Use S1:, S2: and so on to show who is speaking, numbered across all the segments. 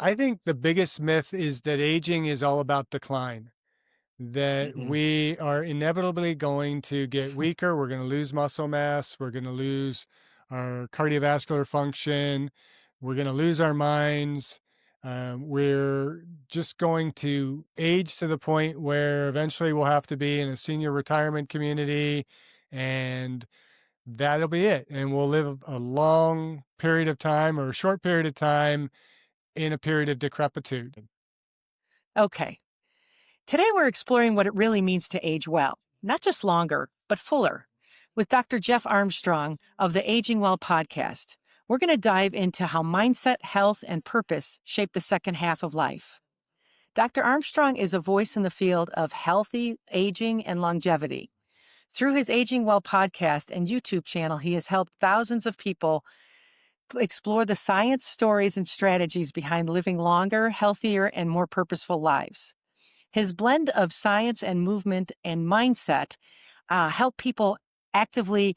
S1: I think the biggest myth is that aging is all about decline, that
S2: Mm-mm.
S1: we are inevitably going to get weaker. We're going to lose muscle mass. We're going to lose our cardiovascular function. We're going to lose our minds. We're just going to age to the point where eventually we'll have to be in a senior retirement community, and that'll be it. And we'll live a long period of time or a short period of time in a period of decrepitude.
S2: Okay. Today we're exploring what it really means to age well, not just longer, but fuller. With Dr. Jeff Armstrong of the Aging Well podcast, we're going to dive into how mindset, health, and purpose shape the second half of life. Dr. Armstrong is a voice in the field of healthy aging and longevity. Through his Aging Well podcast and YouTube channel, he has helped thousands of people explore the science, stories, and strategies behind living longer, healthier, and more purposeful lives. His blend of science and movement and mindset help people actively,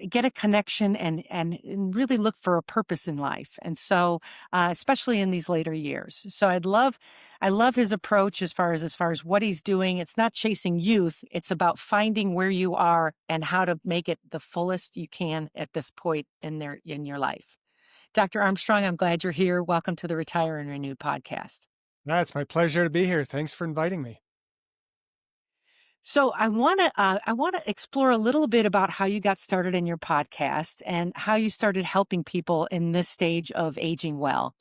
S2: get a connection and really look for a purpose in life. And so, especially in these later years. So I love his approach as far as what he's doing. It's not chasing youth. It's about finding where you are and how to make it the fullest you can at this point in your life. Dr. Armstrong, I'm glad you're here. Welcome to the Retire and Renew podcast.
S1: It's my pleasure to be here. Thanks for inviting me.
S2: So I want to explore a little bit about how you got started in your podcast and how you started helping people in this stage of aging well.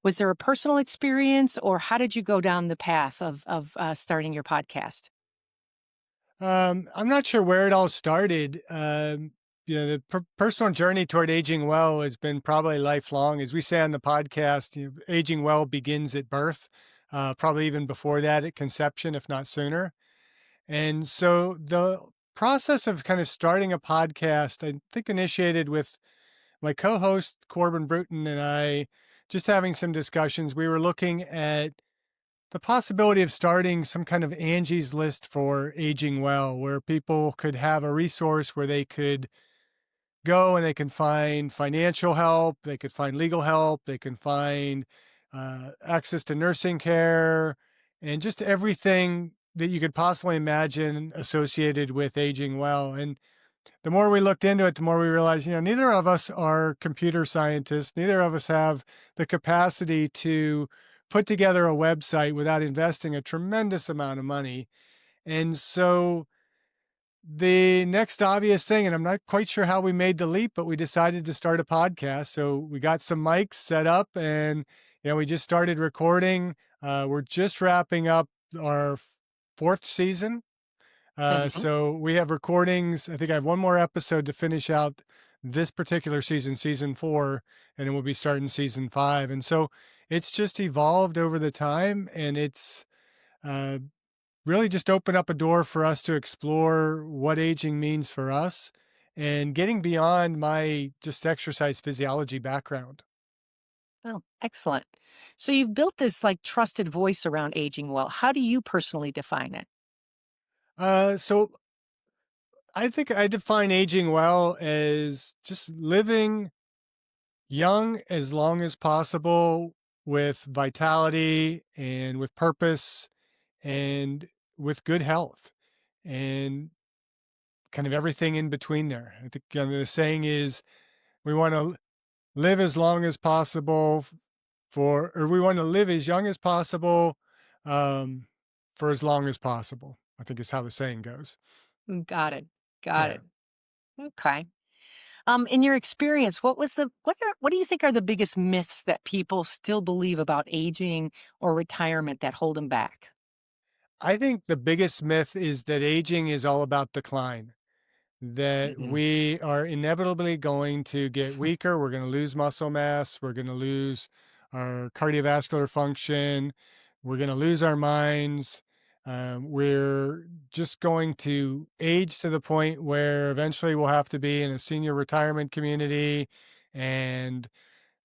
S2: Was there a personal experience, or how did you go down the path of starting your podcast?
S1: I'm not sure where it all started. The personal journey toward aging well has been probably lifelong. As we say on the podcast, aging well begins at birth, probably even before that at conception, if not sooner. And so the process of kind of starting a podcast, I think, initiated with my co-host Corbin Bruton and I just having some discussions. We were looking at the possibility of starting some kind of Angie's List for aging well, where people could have a resource where they could go and they can find financial help, they could find legal help, they can find access to nursing care, and just everything that you could possibly imagine associated with aging well. And the more we looked into it, the more we realized, neither of us are computer scientists. Neither of us have the capacity to put together a website without investing a tremendous amount of money. And so the next obvious thing, and I'm not quite sure how we made the leap, but we decided to start a podcast. So we got some mics set up and, we just started recording. We're just wrapping up our fourth season.
S2: Mhm.
S1: So we have recordings. I think I have one more episode to finish out this particular season, season four, and then we'll be starting season five. And so it's just evolved over the time, and it's uh, really just opened up a door for us to explore what aging means for us and getting beyond my just exercise physiology background.
S2: Oh, excellent. So you've built this like trusted voice around aging well. How do you personally define it?
S1: So I think I define aging well as just living young as long as possible with vitality and with purpose and with good health and kind of everything in between there. I think the saying is we want to live as long as possible or we want to live as young as possible um, for as long as possible, I think is how the saying goes.
S2: Got it. Got
S1: Yeah.
S2: it. Okay. In your experience, what do you think are the biggest myths that people still believe about aging or retirement that hold them back?
S1: I think the biggest myth is that aging is all about decline, that
S2: Mm-mm.
S1: we are inevitably going to get weaker. We're going to lose muscle mass. We're going to lose our cardiovascular function. We're going to lose our minds. We're just going to age to the point where eventually we'll have to be in a senior retirement community, and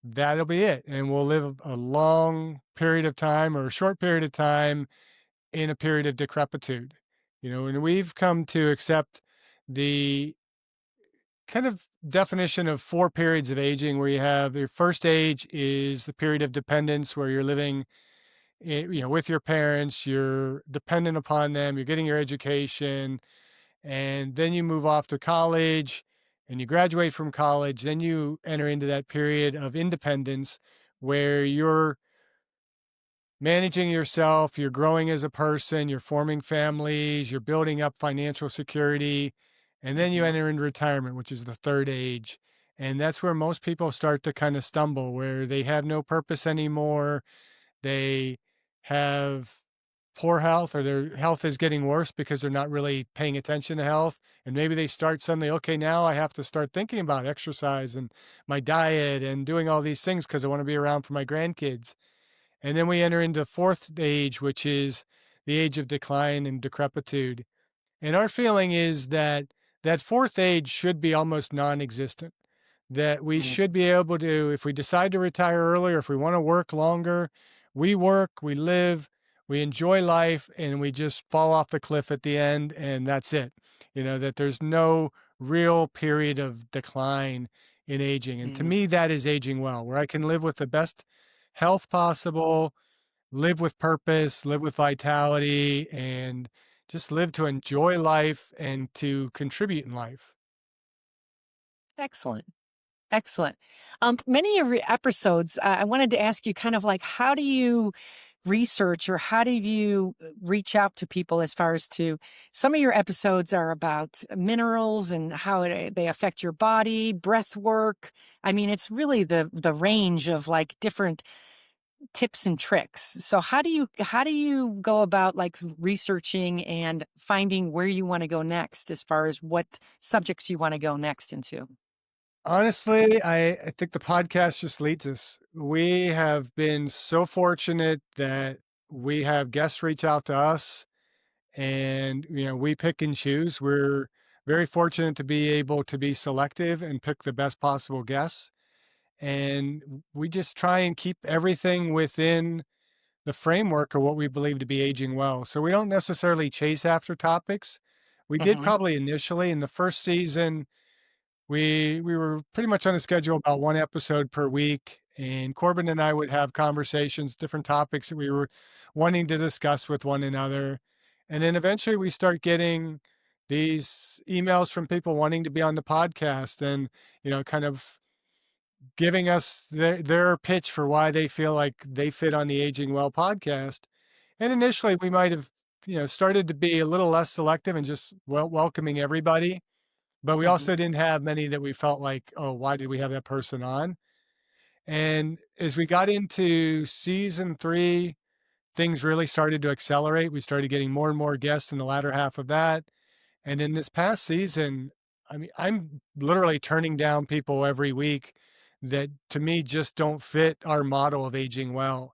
S1: that'll be it. And we'll live a long period of time or a short period of time in a period of decrepitude. And we've come to accept the kind of definition of four periods of aging where you have your first age is the period of dependence where you're living with your parents, you're dependent upon them, you're getting your education, and then you move off to college and you graduate from college, then you enter into that period of independence where you're managing yourself, you're growing as a person, you're forming families, you're building up financial security, and then you
S2: Hmm.
S1: enter into retirement, which is the third age. And that's where most people start to kind of stumble, where they have no purpose anymore. They have poor health, or their health is getting worse because they're not really paying attention to health. And maybe they start suddenly, okay, now I have to start thinking about exercise and my diet and doing all these things because I want to be around for my grandkids. And then we enter into fourth age, which is the age of decline and decrepitude. And our feeling is that that fourth age should be almost non-existent, that we should be able to, if we decide to retire earlier, if we want to work longer, we work, we live, we enjoy life, and we just fall off the cliff at the end, and that's it. That there's no real period of decline in aging. And to
S2: Mm-hmm.
S1: me, that is aging well, where I can live with the best health possible, live with purpose, live with vitality, and just live to enjoy life and to contribute in life.
S2: Excellent. Excellent. Many of your episodes, I wanted to ask you kind of like, how do you research or how do you reach out to people as far as to some of your episodes are about minerals and how they affect your body, breath work. I mean, it's really the range of like different tips and tricks. So how do you go about like researching and finding where you want to go next as far as what subjects you want to go next into?
S1: Honestly, I think the podcast just leads us. We have been so fortunate that we have guests reach out to us and, we pick and choose. We're very fortunate to be able to be selective and pick the best possible guests. And we just try and keep everything within the framework of what we believe to be aging well. So we don't necessarily chase after topics. We did
S2: Hmm.
S1: probably initially in the first season. We were pretty much on a schedule about one episode per week, and Corbin and I would have conversations, different topics that we were wanting to discuss with one another. And then eventually we start getting these emails from people wanting to be on the podcast and, kind of giving us their pitch for why they feel like they fit on the Aging Well podcast. And initially we might have, started to be a little less selective and just welcoming everybody, but we
S2: Hmm.
S1: also didn't have many that we felt like, "Oh, why did we have that person on?" And as we got into season 3, things really started to accelerate. We started getting more and more guests in the latter half of that. And in this past season, I mean, I'm literally turning down people every week that to me just don't fit our model of aging well.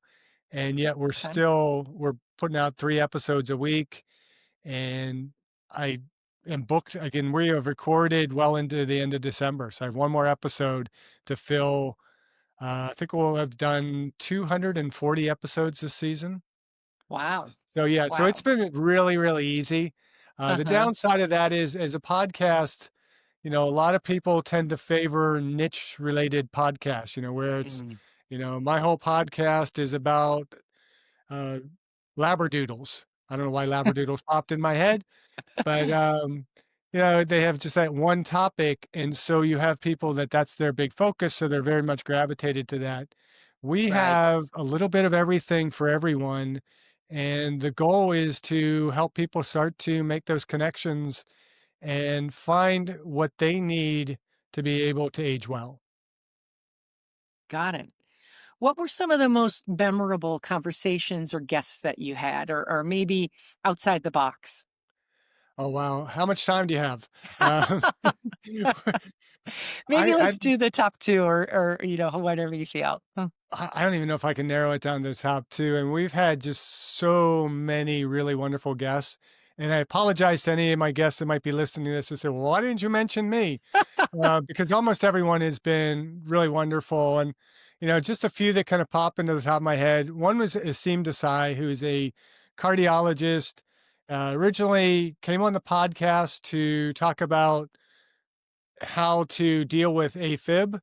S1: And yet
S2: Okay.
S1: we're putting out 3 episodes a week, and I am booked again. We have recorded well into the end of December, so I have one more episode to fill. I think we'll have done 240 episodes this season.
S2: Wow.
S1: So yeah, so it's
S2: Wow.
S1: been really, really easy. The
S2: Uh-huh.
S1: downside of that is, as a podcast, a lot of people tend to favor niche related podcasts. Where it's,
S2: Mm.
S1: my whole podcast is about uh, labradoodles. I don't know why labradoodles popped in my head, but, they have just that one topic, and so you have people that that's their big focus, so they're very much gravitated to that. We
S2: Right.
S1: have a little bit of everything for everyone, and the goal is to help people start to make those connections and find what they need to be able to age well.
S2: Got it. What were some of the most memorable conversations or guests that you had, or maybe outside the box?
S1: Oh, wow. How much time do you have? Um,
S2: Maybe
S1: I
S2: let's do the top two, or whatever you feel. Huh.
S1: I don't even know if I can narrow it down to the top 2, and we've had just so many really wonderful guests, and I apologize to any of my guests that might be listening to this and say, "Well, why didn't you mention me?" Because almost everyone has been really wonderful, and, just a few that kind of pop into the top of my head. One was Asim Desai, who's a cardiologist, originally came on the podcast to talk about how to deal with AFib.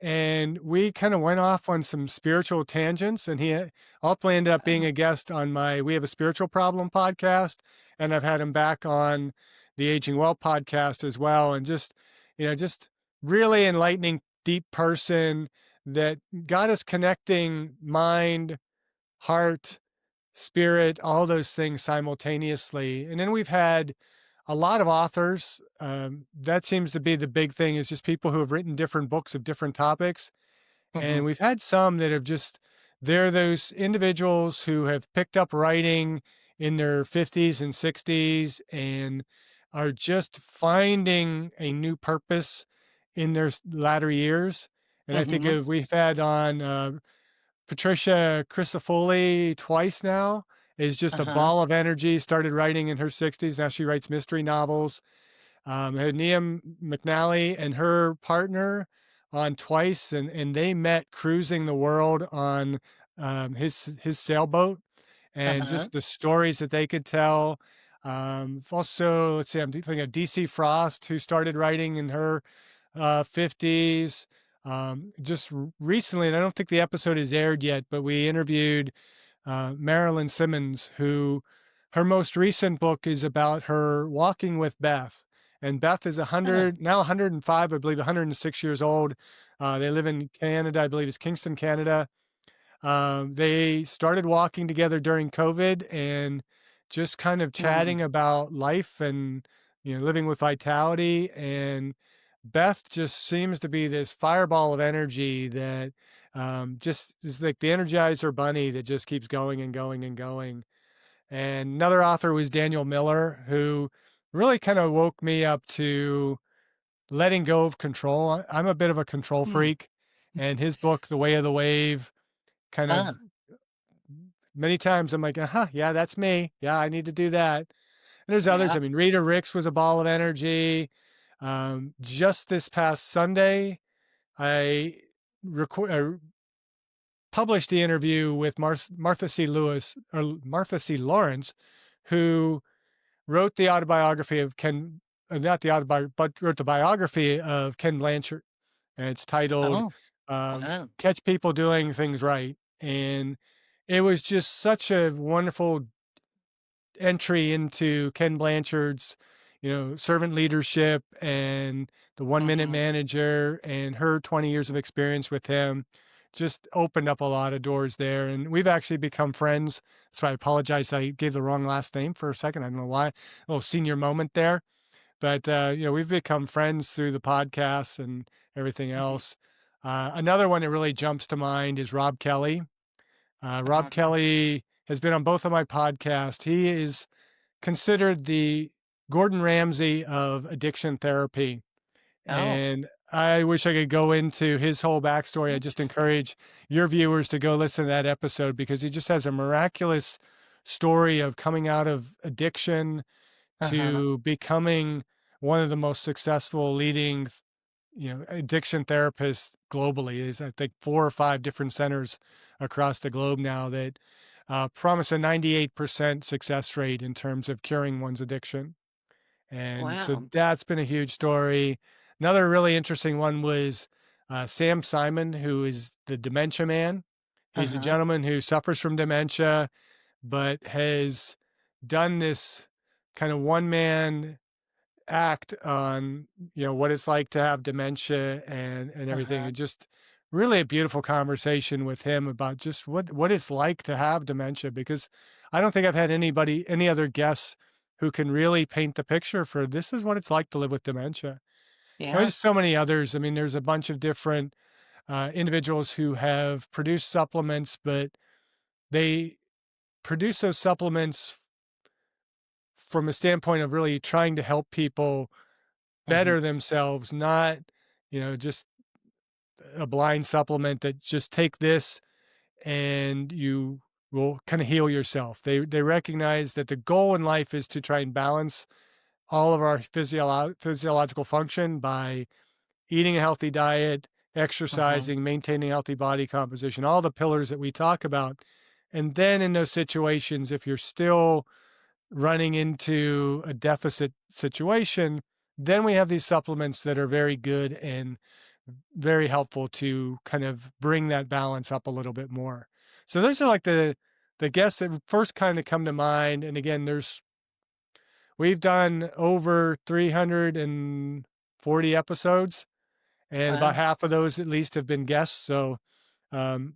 S1: And we kind of went off on some spiritual tangents. And he ultimately ended up being
S2: Oh.
S1: a guest on We Have a Spiritual Problem podcast. And I've had him back on the Aging Well podcast as well. And just really enlightening, deep person that got us connecting mind, heart, spirit, all those things simultaneously. And then we've had a lot of authors. That seems to be the big thing, is just people who have written different books of different topics. And
S2: Mhm.
S1: we've had some that have just, they're those individuals who have picked up writing in their 50s and 60s and are just finding a new purpose in their latter years. And I think
S2: Mhm.
S1: of, we've had on Patricia Crisafulli twice now, is just a
S2: Uh-huh.
S1: ball of energy, started writing in her 60s. Now she writes mystery novels. Had Nia McNally and her partner on twice, and they met cruising the world on his sailboat, and
S2: Uh-huh.
S1: just the stories that they could tell. Also, let's see, I'm thinking of DC Frost, who started writing in her 50s. Just recently, and I don't think the episode is aired yet, but we interviewed Marilyn Simmons, who her most recent book is about her walking with Beth. And Beth is
S2: Huh.
S1: 100, now 105, I believe, 106 years old. They live in Canada, I believe it's Kingston, Canada. They started walking together during COVID and just kind of
S2: Mm.
S1: chatting about life and, living with vitality. And Beth just seems to be this fireball of energy that just is like the Energizer bunny that just keeps going and going and going. And another author was Daniel Miller, who really kind of woke me up to letting go of control. I'm a bit of a control
S2: Mm.
S1: freak, and his book, The Way of the Wave, kind
S2: Huh.
S1: of many times I'm like, uh-huh, yeah, that's me. Yeah, I need to do that. And there's others.
S2: Yeah.
S1: I mean, Rita Ricks was a ball of energy. Just this past Sunday, I published the interview with Martha C. Lewis, or Martha C. Lawrence, who wrote the autobiography of Ken, not the autobiography, but wrote the biography of Ken Blanchard. And it's titled
S2: Oh. Wow.
S1: Catch People Doing Things Right. And it was just such a wonderful entry into Ken Blanchard's, servant leadership and the 1 minute
S2: Mhm.
S1: manager, and her 20 years of experience with him just opened up a lot of doors there. And we've actually become friends. So I apologize. I gave the wrong last name for a second. I don't know why. A little senior moment there. But, we've become friends through the podcasts and everything
S2: Mhm.
S1: else. Another one that really jumps to mind is Rob Kelly. Rob
S2: Uh-huh.
S1: Kelly has been on both of my podcasts. He is considered the Gordon Ramsay of addiction therapy.
S2: Oh.
S1: And I wish I could go into his whole backstory. I just
S2: Interesting.
S1: encourage your viewers to go listen to that episode, because he just has a miraculous story of coming out of addiction
S2: Uh-huh.
S1: to becoming one of the most successful leading, addiction therapists globally. Is, I think, 4 or 5 different centers across the globe now that promise a 98% success rate in terms of curing one's addiction. And so
S2: Wow.
S1: that's been a huge story. Another really interesting one was Sam Simon, who is the dementia man. He's a
S2: Uh-huh.
S1: gentleman who suffers from dementia, but has done this kind of one man act on, what it's like to have dementia and everything.
S2: Uh-huh.
S1: And just really a beautiful conversation with him about just what it's like to have dementia, because I don't think I've had any other guests who can really paint the picture for this is what it's like to live with dementia.
S2: Yeah.
S1: There's so many others. I mean, there's a bunch of different individuals who have produced supplements, but they produce those supplements from a standpoint of really trying to help people
S2: Mhm.
S1: better themselves, not, just a blind supplement that just take this and you will kind of heal yourself. They recognize that the goal in life is to try and balance all of our physiological function by eating a healthy diet,
S2: Mhm.
S1: exercising, maintaining healthy body composition, all the pillars that we talk about. And then in those situations, if you're still running into a deficit situation, Then we have these supplements that are very good and very helpful to kind of bring that balance up a little bit more. So those are like the guests that first kind of come to mind. And again, we've done over 340 episodes, and about
S2: Wow.
S1: half of those at least have been guests. So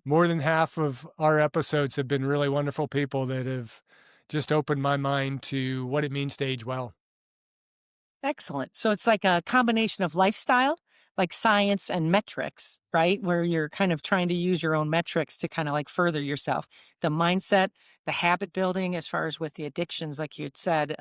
S1: more than half of our episodes have been really wonderful people that have just opened my mind to what it means to age well.
S2: Excellent. So it's like a combination of lifestyle, like science and metrics, right? Where you're kind of trying to use your own metrics to kind of like further yourself. The mindset, the habit building, as far as with the addictions, like you had said,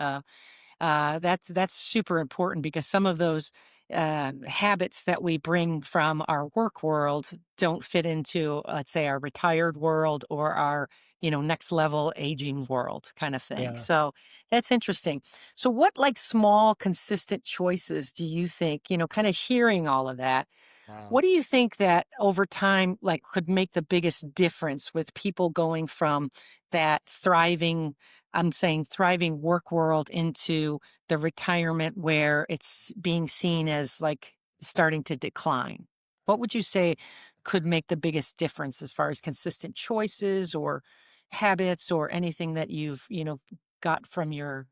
S2: that's super important because some of those habits that we bring from our work world don't fit into, let's say, our retired world or our next level aging world kind of thing.
S1: Yeah.
S2: So that's interesting. So what like small consistent choices do you think, kind of hearing all of that,
S1: Wow.
S2: what do you think that over time, like, could make the biggest difference with people going from that thriving, I'm saying thriving work world into the retirement where it's being seen as like starting to decline? What would you say could make the biggest difference as far as consistent choices or habits or anything that you've, got from your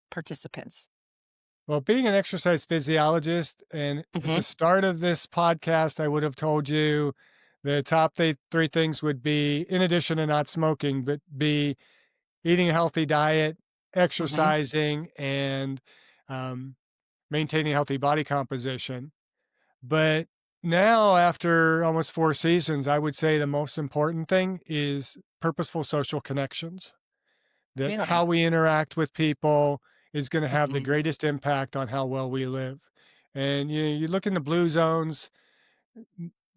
S2: participants?
S1: Well, being an exercise physiologist, and at
S2: Hmm.
S1: the start of this podcast, I would have told you the top three things would be, in addition to not smoking, but be eating a healthy diet,
S2: Hmm.
S1: exercising, and um, maintaining healthy body composition. But now, after almost 4 seasons, I would say the most important thing is purposeful social connections. That
S2: Really?
S1: how we interact with people is going to have the
S2: Hmm.
S1: greatest impact on how well we live. And you look in the blue zones,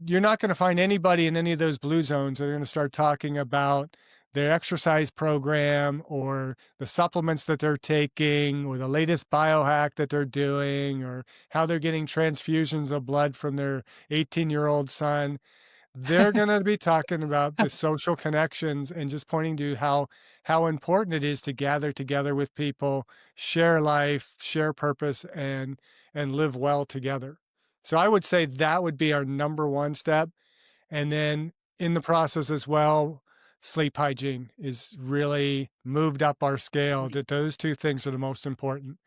S1: you're not going to find anybody in any of those blue zones that are going to start talking about their exercise program or the supplements that they're taking or the latest biohack that they're doing or how they're getting transfusions of blood from their 18-year-old son. They're gonna be talking about the social connections and just pointing to how important it is to gather together with people, share life, share purpose, and live well together. So I would say that would be our number one step. And then in the process as well, sleep hygiene is really moved up our scale, that those two things are the most important.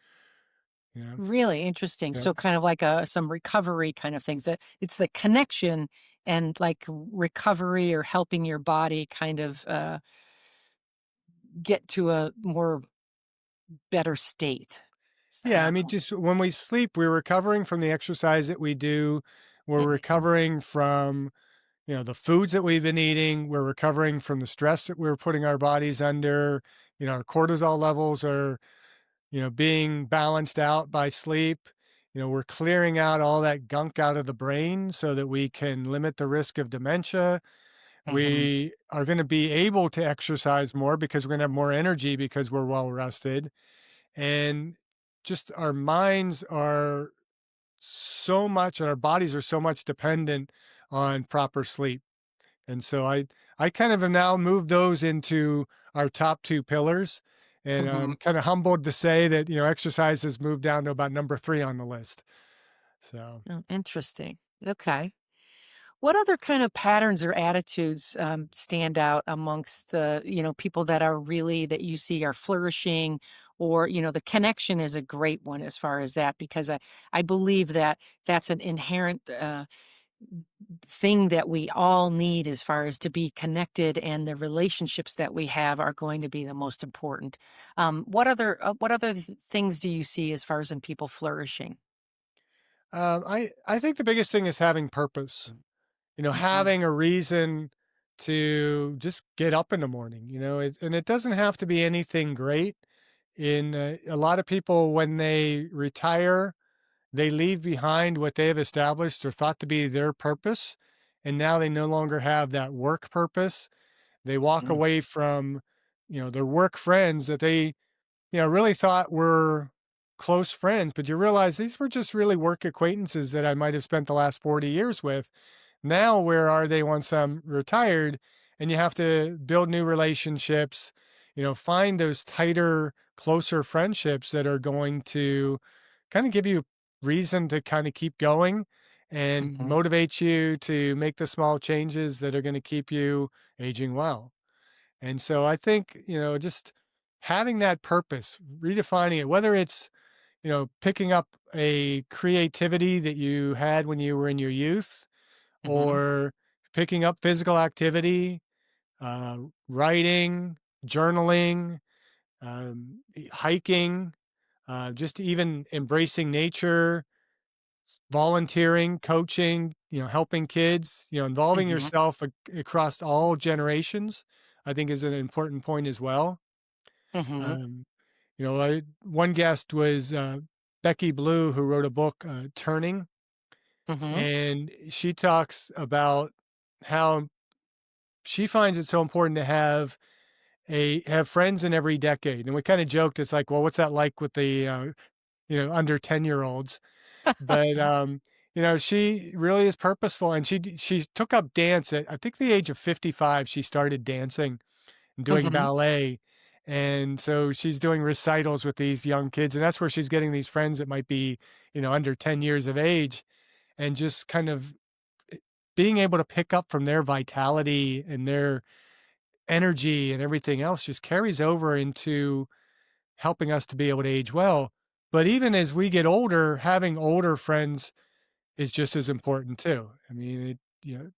S1: Yeah.
S2: Really interesting.
S1: Yeah.
S2: So kind of like some recovery kind of things, that it's the connection and like recovery or helping your body kind of get to a more better state.
S1: Yeah, I mean, just when we sleep, we're recovering from the exercise that we do. We're
S2: Mhm,
S1: recovering from, the foods that we've been eating. We're recovering from the stress that we're putting our bodies under. Our cortisol levels are, being balanced out by sleep. We're clearing out all that gunk out of the brain so that we can limit the risk of dementia.
S2: mhm.
S1: We are going to be able to exercise more because we're going to have more energy because we're well rested. And just our minds are so much and our bodies are so much dependent on proper sleep. And so I kind of have now moved those into our top two pillars. And I'm
S2: Mhm.
S1: kind of humbled to say that, exercise has moved down to about number three on the list. So,
S2: Oh, interesting. Okay. What other kind of patterns or attitudes stand out amongst the people that are really that you see are flourishing, or the connection is a great one as far as that, because I believe that that's an inherent thing that we all need as far as to be connected, and the relationships that we have are going to be the most important. What other things do you see as far as in people flourishing?
S1: I think the biggest thing is having purpose,
S2: Mhm.
S1: having a reason to just get up in the morning, and it doesn't have to be anything great. In a lot of people, when they retire, they leave behind what they have established or thought to be their purpose, and now they no longer have that work purpose. They walk
S2: Mm.
S1: away from, their work friends that they, really thought were close friends, but you realize these were just really work acquaintances that I might have spent the last 40 years with. Now, where are they once I'm retired? And you have to build new relationships, find those tighter, closer friendships that are going to kind of give you reason to kind of keep going and
S2: Mhm.
S1: motivate you to make the small changes that are going to keep you aging well. And so I think, just having that purpose, redefining it, whether it's, picking up a creativity that you had when you were in your youth,
S2: Mhm.
S1: or picking up physical activity, uh, writing, journaling, hiking, just even embracing nature, volunteering, coaching, helping kids, involving
S2: Mhm.
S1: yourself across all generations, I think is an important point as well.
S2: Mhm.
S1: Um, one guest was Becky Blue, who wrote a book, Turning,
S2: Mhm.
S1: and she talks about how she finds it so important to have friends in every decade. And we kind of joked, it's like, well, what's that like with the under 10-year-olds? But she really is purposeful, and she took up dance at, I think, the age of 55. She started dancing and doing
S2: Mhm.
S1: ballet. And so she's doing recitals with these young kids, and that's where she's getting these friends that might be, under 10 years of age, and just kind of being able to pick up from their vitality and their energy and everything else just carries over into helping us to be able to age well. But even as we get older, having older friends is just as important too. I mean,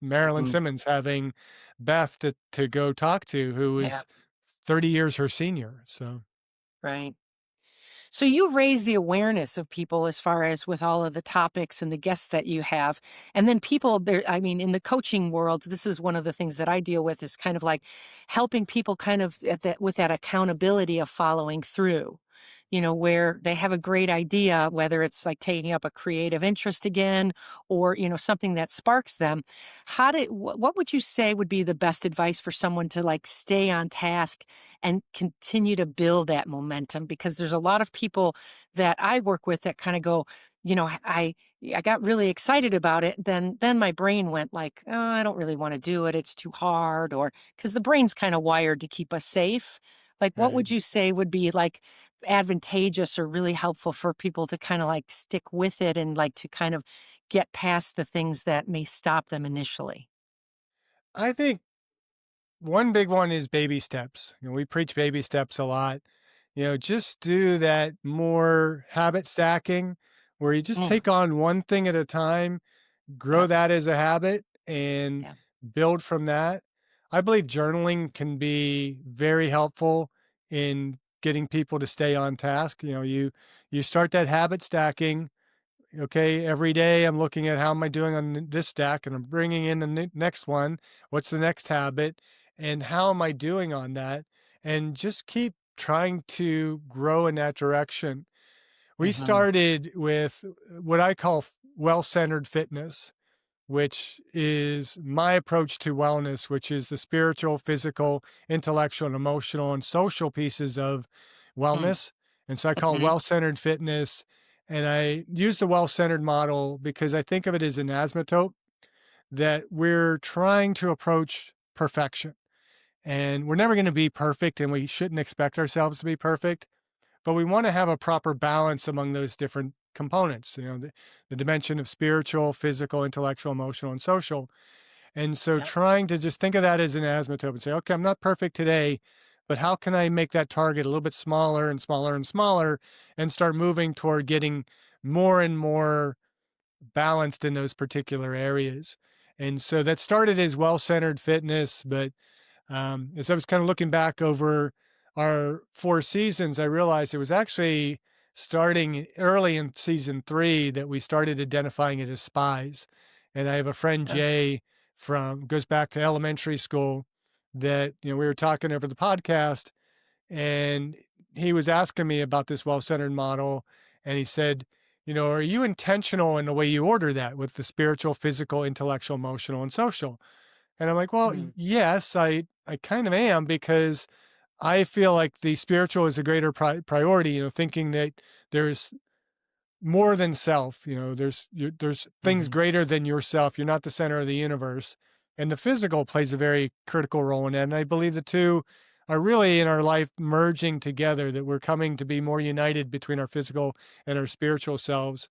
S1: Marilyn
S2: Mhm.
S1: Simmons having Beth to go talk to, who
S2: Yeah.
S1: is 30 years her senior. So
S2: Right. So you raise the awareness of people as far as with all of the topics and the guests that you have. And then people there, I mean, in the coaching world, this is one of the things that I deal with is kind of like helping people kind of at that with that accountability of following through. Where they have a great idea, whether it's like taking up a creative interest again or, something that sparks them. What would you say would be the best advice for someone to like stay on task and continue to build that momentum? Because there's a lot of people that I work with that kind of go, I got really excited about it. Then my brain went like, oh, I don't really want to do it. It's too hard, or because the brain's kind of wired to keep us safe. Like, what
S1: right.
S2: would you say would be like advantageous or really helpful for people to kind of like stick with it and like to kind of get past the things that may stop them initially?
S1: I think one big one is baby steps. We preach baby steps a lot. Just do that more habit stacking where you just
S2: Mm,
S1: take on one thing at a time, grow
S2: yep.
S1: that as a habit, and
S2: Yeah.
S1: build from that. I believe journaling can be very helpful in getting people to stay on task. You start that habit stacking. Okay, every day I'm looking at how am I doing on this stack, and I'm bringing in the next one. What's the next habit, and how am I doing on that? And just keep trying to grow in that direction. We
S2: Hmm.
S1: started with what I call well-centered fitness, which is my approach to wellness, which is the spiritual, physical, intellectual, and emotional and social pieces of wellness. And so I call
S2: Hmm.
S1: well centered fitness. And I use the well centered model because I think of it as an asymptote that we're trying to approach perfection. And we're never going to be perfect, and we shouldn't expect ourselves to be perfect, but we want to have a proper balance among those different components, the dimension of spiritual, physical, intellectual, emotional, and social. And so
S2: Yep.
S1: trying to just think of that as an asymptote and say, okay, I'm not perfect today, but how can I make that target a little bit smaller and smaller and smaller and start moving toward getting more and more balanced in those particular areas? And so that started as well centered fitness, but as I was kind of looking back over our 4 seasons, I realized it was actually starting early in season 3 that we started identifying it as spies. And I have a friend,
S2: Uh,
S1: Jay, from goes back to elementary school, that we were talking over the podcast, and he was asking me about this well-centered model, and he said, are you intentional in the way you order that with the spiritual, physical, intellectual, emotional, and social? And I'm like, well,
S2: mm,
S1: yes, I kind of am, because I feel like the spiritual is a greater priority, thinking that there's more than self, there's things
S2: mhm.
S1: greater than yourself. You're not the center of the universe. And the physical plays a very critical role in that. And I believe the two are really in our life merging together, that we're coming to be more united between our physical and our spiritual selves.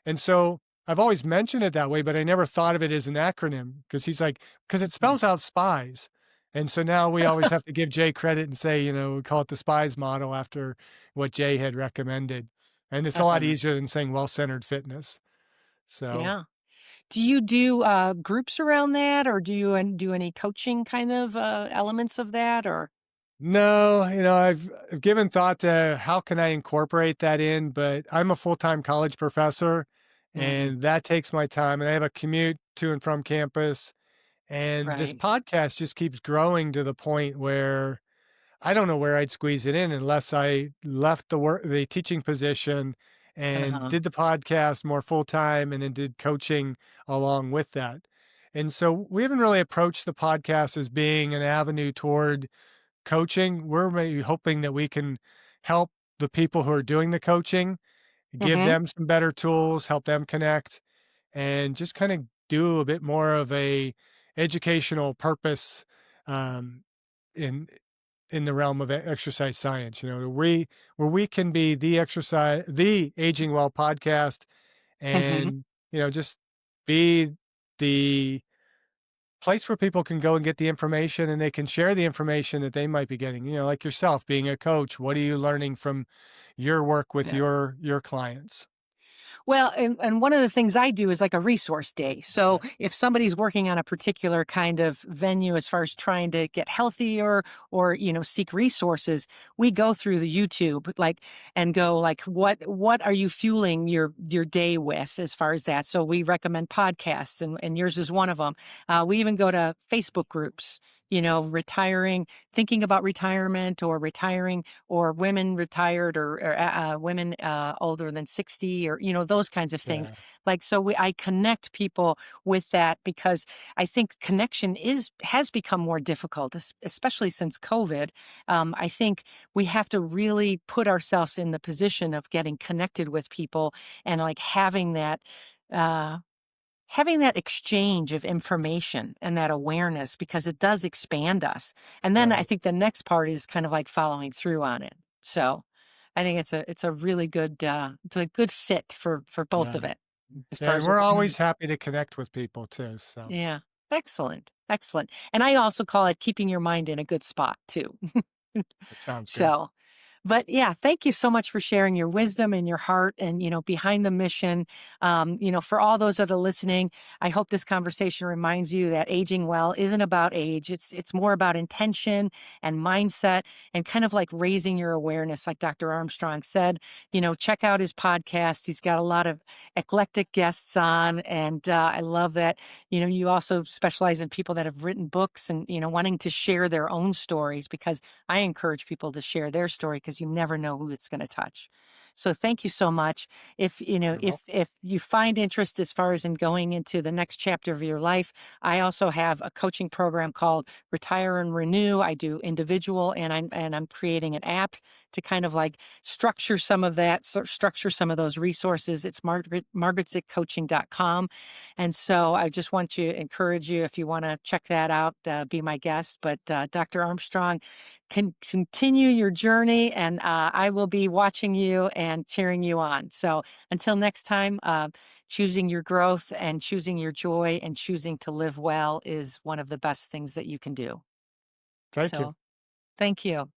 S1: And so I've always mentioned it that way, but I never thought of it as an acronym because he's like, because it
S2: Mm.
S1: spells out spies. And so now we always have to give Jay credit and say, we call it the spies model after what Jay had recommended. And it's a lot
S2: Uh-huh.
S1: easier than saying well centered fitness. So,
S2: Yeah. Do you do, groups around that, or do you do any coaching kind of, elements of that, or
S1: no, I've given thought to how can I incorporate that in, but I'm a full-time college professor
S2: Mhm.
S1: and that takes my time and I have a commute to and from campus. And this
S2: Right.
S1: podcast just keeps growing to the point where I don't know where I'd squeeze it in unless I left the teaching position and
S2: Uh-huh.
S1: did the podcast more full time and then did coaching along with that. And so we haven't really approached the podcast as being an avenue toward coaching. We're maybe hoping that we can help the people who are doing the coaching, give
S2: Mhm.
S1: them some better tools, help them connect, and just kind of do a bit more of a educational purpose um, in in the realm of exercise science. Where we can be the Aging Well podcast,
S2: Mhm.
S1: and just be the place where people can go and get the information and they can share the information that they might be getting. Like yourself being a coach, what are you learning from your work with
S2: Yeah.
S1: your clients?
S2: Well, and one of the things I do is like a resource day. So
S1: Yeah,
S2: if somebody's working on a particular kind of venue as far as trying to get healthier or, seek resources, we go through the YouTube and go like what are you fueling your day with as far as that. So we recommend podcasts and yours is one of them. We even go to Facebook groups, retiring, thinking about retirement or retiring or women retired or women older than 60 or those kinds of things,
S1: yeah,
S2: like so I connect people with that because I think connection is has become more difficult, especially since COVID. I think we have to really put ourselves in the position of getting connected with people and like uh, having that exchange of information and that awareness because it does expand us. And then I
S1: right,
S2: think the next part is kind of like following through on it. So I think it's a really good it's a good fit for both
S1: yeah.
S2: of it as far
S1: And
S2: as
S1: we're always
S2: awareness.
S1: happy to connect with people too. So
S2: Yeah. Excellent. Excellent. And I also call it keeping your mind in a good spot too.
S1: that sounds good.
S2: So but yeah, thank you so much for sharing your wisdom and your heart and, behind the mission. For all those that are listening, I hope this conversation reminds you that aging well isn't about age. It's more about intention and mindset and kind of like raising your awareness, like Dr. Armstrong said. Check out his podcast. He's got a lot of eclectic guests on. And I love that, you also specialize in people that have written books and, wanting to share their own stories because I encourage people to share their story because you never know who it's going to touch. So thank you so much. If
S1: You're welcome.
S2: if you find interest as far as in going into the next chapter of your life, I also have a coaching program called Retire and Renew. I do individual and I'm creating an app to kind of like structure some of that, structure some of those resources. It's margaretzickcoaching.com. And so I just want to encourage you if you want to check that out, be my guest. But Dr. Armstrong, continue your journey, and I will be watching you and cheering you on. So until next time, choosing your growth and choosing your joy and choosing to live well is one of the best things that you can do.
S1: Thank you.
S2: So thank you.